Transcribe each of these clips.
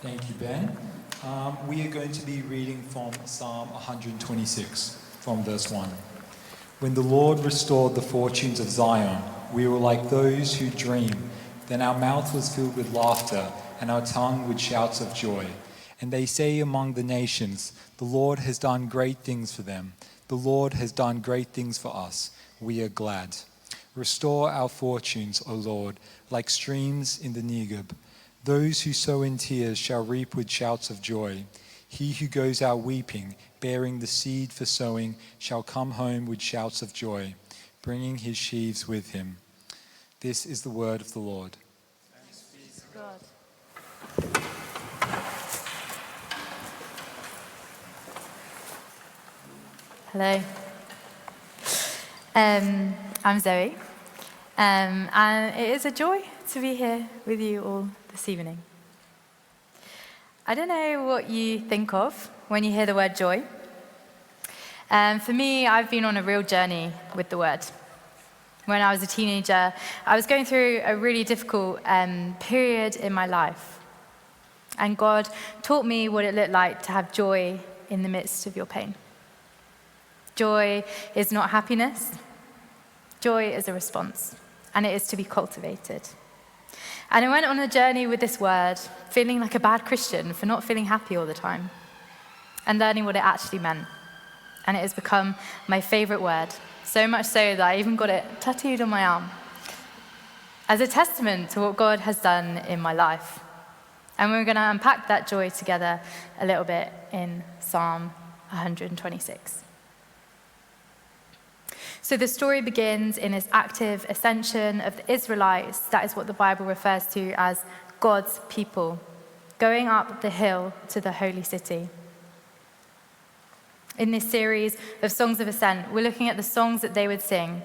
Thank you, Ben. We are going to be reading from Psalm 126, from verse 1. When the Lord restored the fortunes of Zion, we were like those who dream. Then our mouth was filled with laughter, and our tongue with shouts of joy. And they say among the nations, the Lord has done great things for them. The Lord has done great things for us. We are glad. Restore our fortunes, O Lord, like streams in the Negeb. Those who sow in tears shall reap with shouts of joy. He who goes out weeping, bearing the seed for sowing, shall come home with shouts of joy, bringing his sheaves with him. This is the word of the Lord. Thanks be to God. Hello. I'm Zoe, and it is a joy to be here with you all this evening. I don't know what you think of when you hear the word joy. For me, I've been on a real journey with the word. When I was a teenager, I was going through a really difficult period in my life. And God taught me what it looked like to have joy in the midst of your pain. Joy is not happiness. Joy is a response, and it is to be cultivated. And I went on a journey with this word, feeling like a bad Christian for not feeling happy all the time, and learning what it actually meant. And it has become my favorite word, so much so that I even got it tattooed on my arm, as a testament to what God has done in my life. And we're going to unpack that joy together a little bit in Psalm 126. So the story begins in this active ascension of the Israelites. That is what the Bible refers to as God's people, going up the hill to the holy city. In this series of songs of ascent, we're looking at the songs that they would sing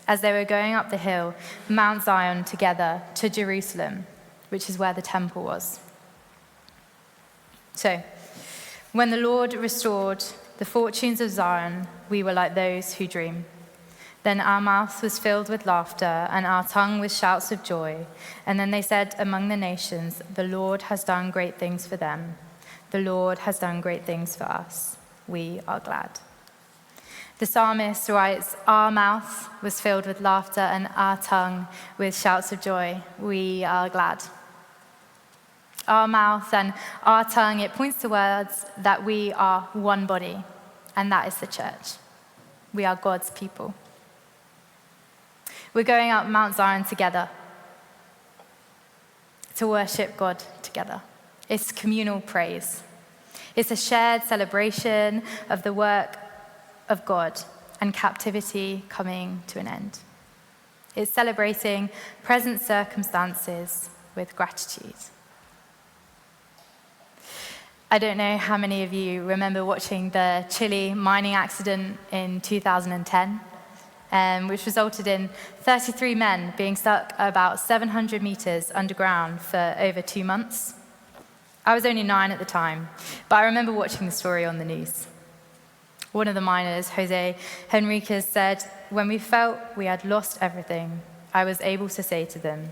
as they were going up the hill, Mount Zion, together to Jerusalem, which is where the temple was. So, when the Lord restored the fortunes of Zion, we were like those who dream. Then our mouth was filled with laughter, and our tongue with shouts of joy. And then they said among the nations, the Lord has done great things for them. The Lord has done great things for us. We are glad. The psalmist writes, our mouth was filled with laughter, and our tongue with shouts of joy. We are glad. Our mouth and our tongue, it points towards that we are one body, and that is the church. We are God's people. We're going up Mount Zion together to worship God together. It's communal praise. It's a shared celebration of the work of God and captivity coming to an end. It's celebrating present circumstances with gratitude. I don't know how many of you remember watching the Chile mining accident in 2010. Which resulted in 33 men being stuck about 700 meters underground for over 2 months. I was only 9 at the time, but I remember watching the story on the news. One of the miners, Jose Henriquez, said, when we felt we had lost everything, I was able to say to them,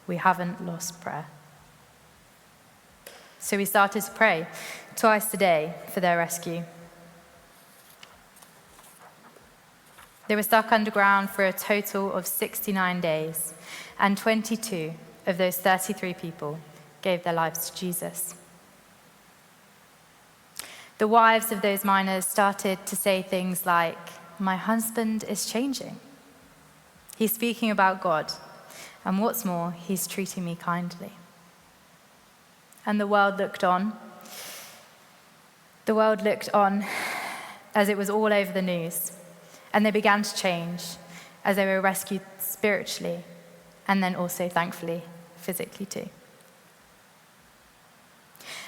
we haven't lost prayer. So we started to pray twice a day for their rescue. They were stuck underground for a total of 69 days, and 22 of those 33 people gave their lives to Jesus. The wives of those miners started to say things like, my husband is changing. He's speaking about God, and what's more, he's treating me kindly. And the world looked on. The world looked on as it was all over the news. And they began to change as they were rescued spiritually, and then also, thankfully, physically too.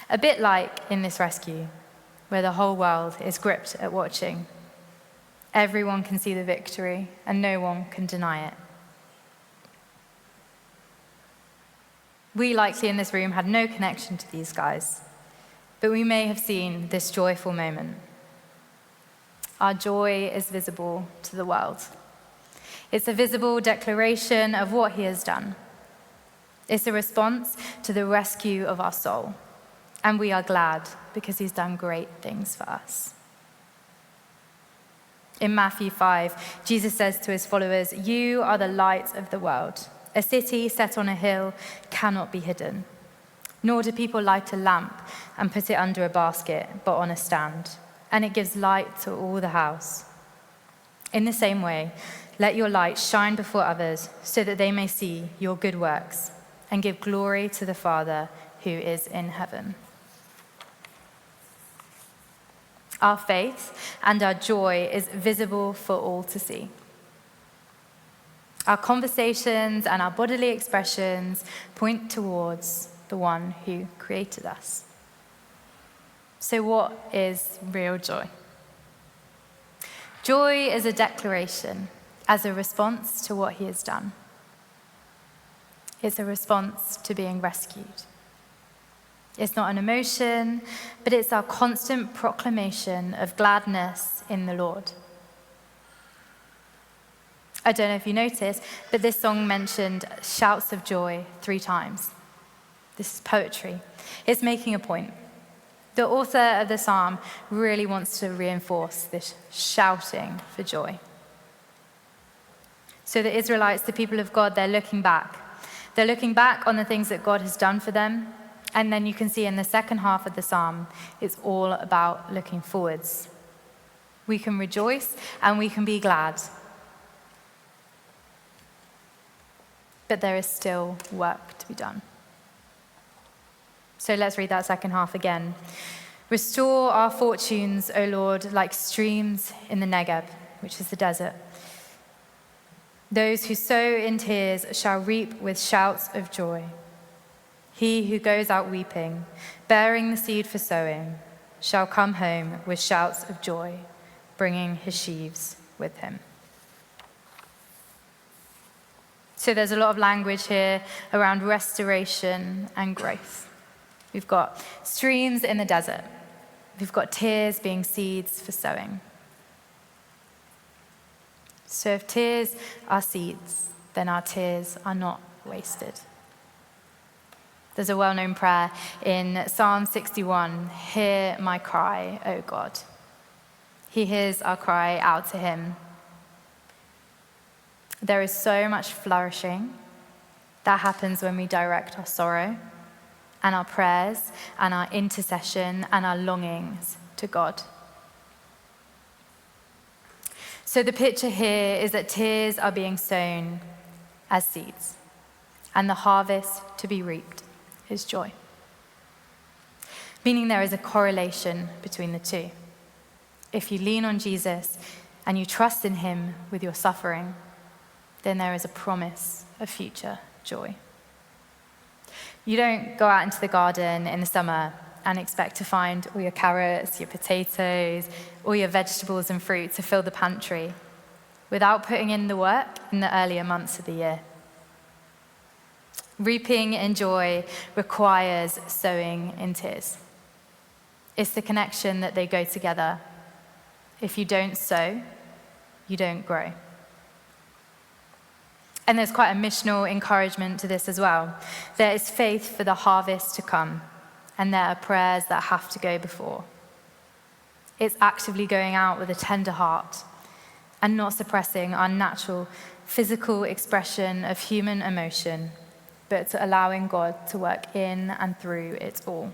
A bit like in this rescue, where the whole world is gripped at watching. Everyone can see the victory, and no one can deny it. We likely in this room had no connection to these guys, but we may have seen this joyful moment. Our joy is visible to the world. It's a visible declaration of what he has done. It's a response to the rescue of our soul. And we are glad because he's done great things for us. In Matthew 5, Jesus says to his followers, "You are the light of the world. A city set on a hill cannot be hidden. Nor do people light a lamp and put it under a basket, but on a stand, and it gives light to all the house. In the same way, let your light shine before others so that they may see your good works and give glory to the Father who is in heaven." Our faith and our joy is visible for all to see. Our conversations and our bodily expressions point towards the one who created us. So what is real joy? Joy is a declaration as a response to what he has done. It's a response to being rescued. It's not an emotion, but it's our constant proclamation of gladness in the Lord. I don't know if you noticed, but this song mentioned shouts of joy 3 times. This is poetry. It's making a point. The author of the psalm really wants to reinforce this shouting for joy. So the Israelites, the people of God, they're looking back. They're looking back on the things that God has done for them. And then you can see in the second half of the psalm, it's all about looking forwards. We can rejoice and we can be glad. But there is still work to be done. So let's read that second half again. "Restore our fortunes, O Lord, like streams in the Negeb," which is the desert. "Those who sow in tears shall reap with shouts of joy. He who goes out weeping, bearing the seed for sowing, shall come home with shouts of joy, bringing his sheaves with him." So there's a lot of language here around restoration and growth. We've got streams in the desert. We've got tears being seeds for sowing. So if tears are seeds, then our tears are not wasted. There's a well-known prayer in Psalm 61, "Hear my cry, O God." He hears our cry out to him. There is so much flourishing that happens when we direct our sorrow and our prayers and our intercession and our longings to God. So the picture here is that tears are being sown as seeds, and the harvest to be reaped is joy. Meaning there is a correlation between the two. If you lean on Jesus and you trust in him with your suffering, then there is a promise of future joy. You don't go out into the garden in the summer and expect to find all your carrots, your potatoes, all your vegetables and fruit to fill the pantry without putting in the work in the earlier months of the year. Reaping in joy requires sowing in tears. It's the connection that they go together. If you don't sow, you don't grow. And there's quite a missional encouragement to this as well. There is faith for the harvest to come, and there are prayers that have to go before. It's actively going out with a tender heart and not suppressing our natural physical expression of human emotion, but to allowing God to work in and through it all.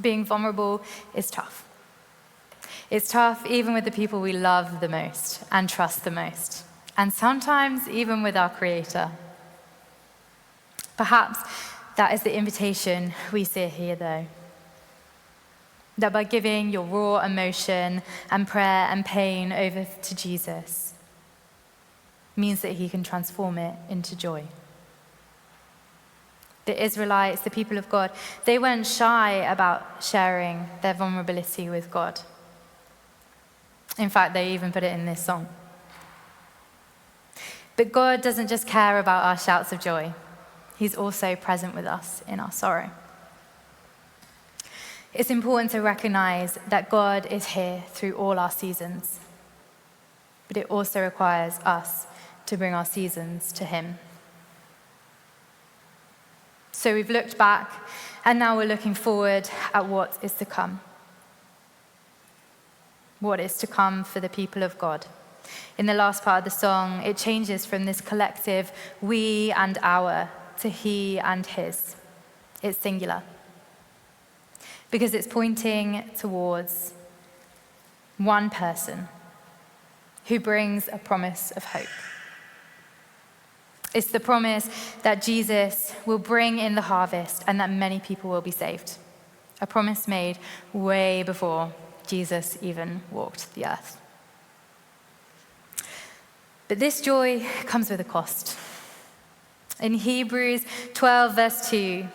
Being vulnerable is tough. It's tough even with the people we love the most and trust the most, and sometimes even with our Creator. Perhaps that is the invitation we see here, though. That by giving your raw emotion and prayer and pain over to Jesus means that he can transform it into joy. The Israelites, the people of God, they weren't shy about sharing their vulnerability with God. In fact, they even put it in this song. But God doesn't just care about our shouts of joy. He's also present with us in our sorrow. It's important to recognize that God is here through all our seasons. But it also requires us to bring our seasons to him. So we've looked back, and now we're looking forward at what is to come. What is to come for the people of God. In the last part of the song, it changes from this collective we and our to he and his. It's singular. Because it's pointing towards one person who brings a promise of hope. It's the promise that Jesus will bring in the harvest and that many people will be saved. A promise made way before Jesus even walked the earth. But this joy comes with a cost. In Hebrews 12, verse 2,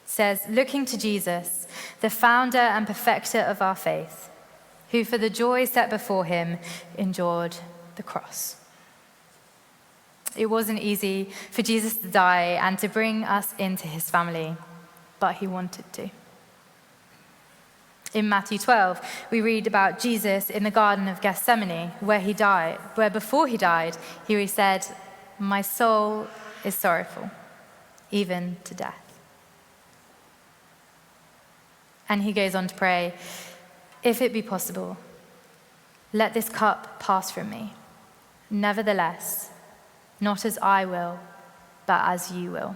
says, looking to Jesus, the founder and perfecter of our faith, who for the joy set before him endured the cross. It wasn't easy for Jesus to die and to bring us into his family, but he wanted to. In Matthew 12, we read about Jesus in the Garden of Gethsemane, where before he died, he said, my soul is sorrowful, even to death. And he goes on to pray, if it be possible, let this cup pass from me. Nevertheless, not as I will, but as you will.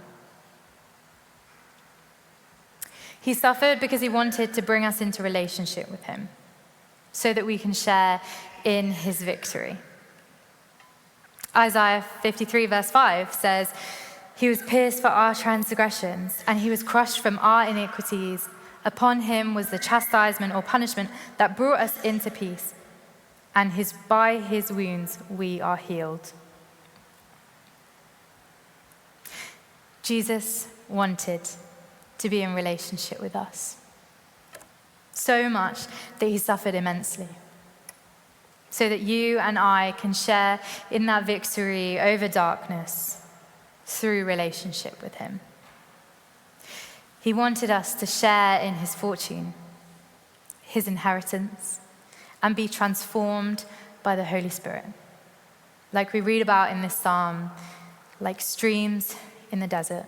He suffered because he wanted to bring us into relationship with him, so that we can share in his victory. Isaiah 53 verse 5 says, he was pierced for our transgressions, and he was crushed from our iniquities. Upon him was the chastisement or punishment that brought us into peace, and by his wounds we are healed. Jesus wanted to be in relationship with us, so much that he suffered immensely, so that you and I can share in that victory over darkness through relationship with him. He wanted us to share in his fortune, his inheritance, and be transformed by the Holy Spirit, like we read about in this psalm, like streams in the desert.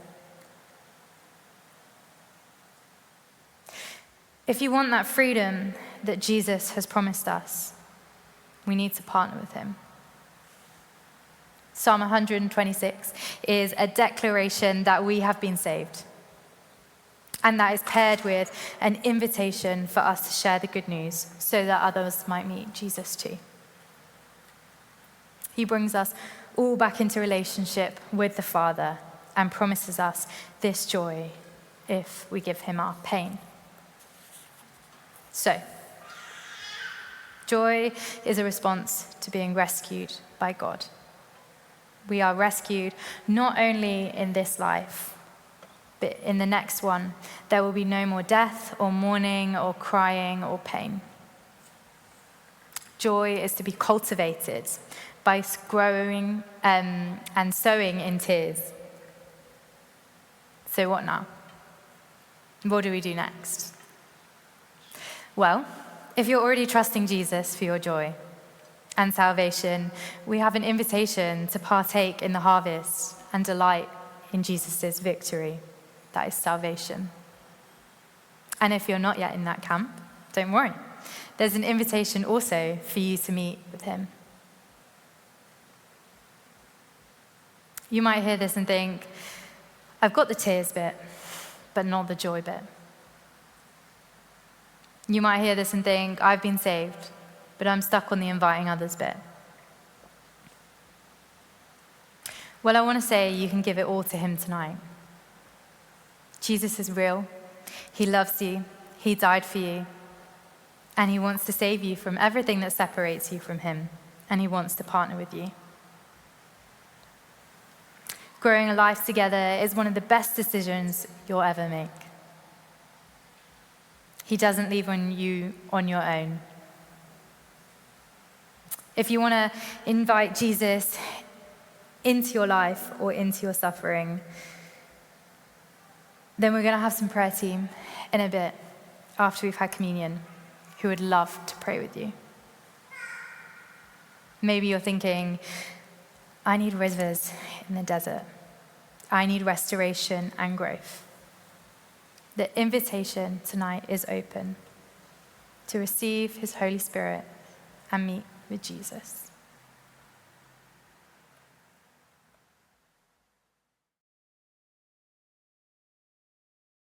If you want that freedom that Jesus has promised us, we need to partner with him. Psalm 126 is a declaration that we have been saved, and that is paired with an invitation for us to share the good news so that others might meet Jesus too. He brings us all back into relationship with the Father and promises us this joy if we give him our pain. So, joy is a response to being rescued by God. We are rescued not only in this life, but in the next one, there will be no more death or mourning or crying or pain. Joy is to be cultivated by growing and sowing in tears. So what now? What do we do next? Well, if you're already trusting Jesus for your joy and salvation, we have an invitation to partake in the harvest and delight in Jesus' victory. That is salvation. And if you're not yet in that camp, don't worry. There's an invitation also for you to meet with him. You might hear this and think, I've got the tears bit, but not the joy bit. You might hear this and think, I've been saved, but I'm stuck on the inviting others bit. Well, I want to say you can give it all to him tonight. Jesus is real. He loves you. He died for you. And he wants to save you from everything that separates you from him. And he wants to partner with you. Growing a life together is one of the best decisions you'll ever make. He doesn't leave you on your own. If you want to invite Jesus into your life or into your suffering, then we're going to have some prayer team in a bit after we've had communion who would love to pray with you. Maybe you're thinking, I need rivers in the desert. I need restoration and growth. The invitation tonight is open to receive his Holy Spirit and meet with Jesus.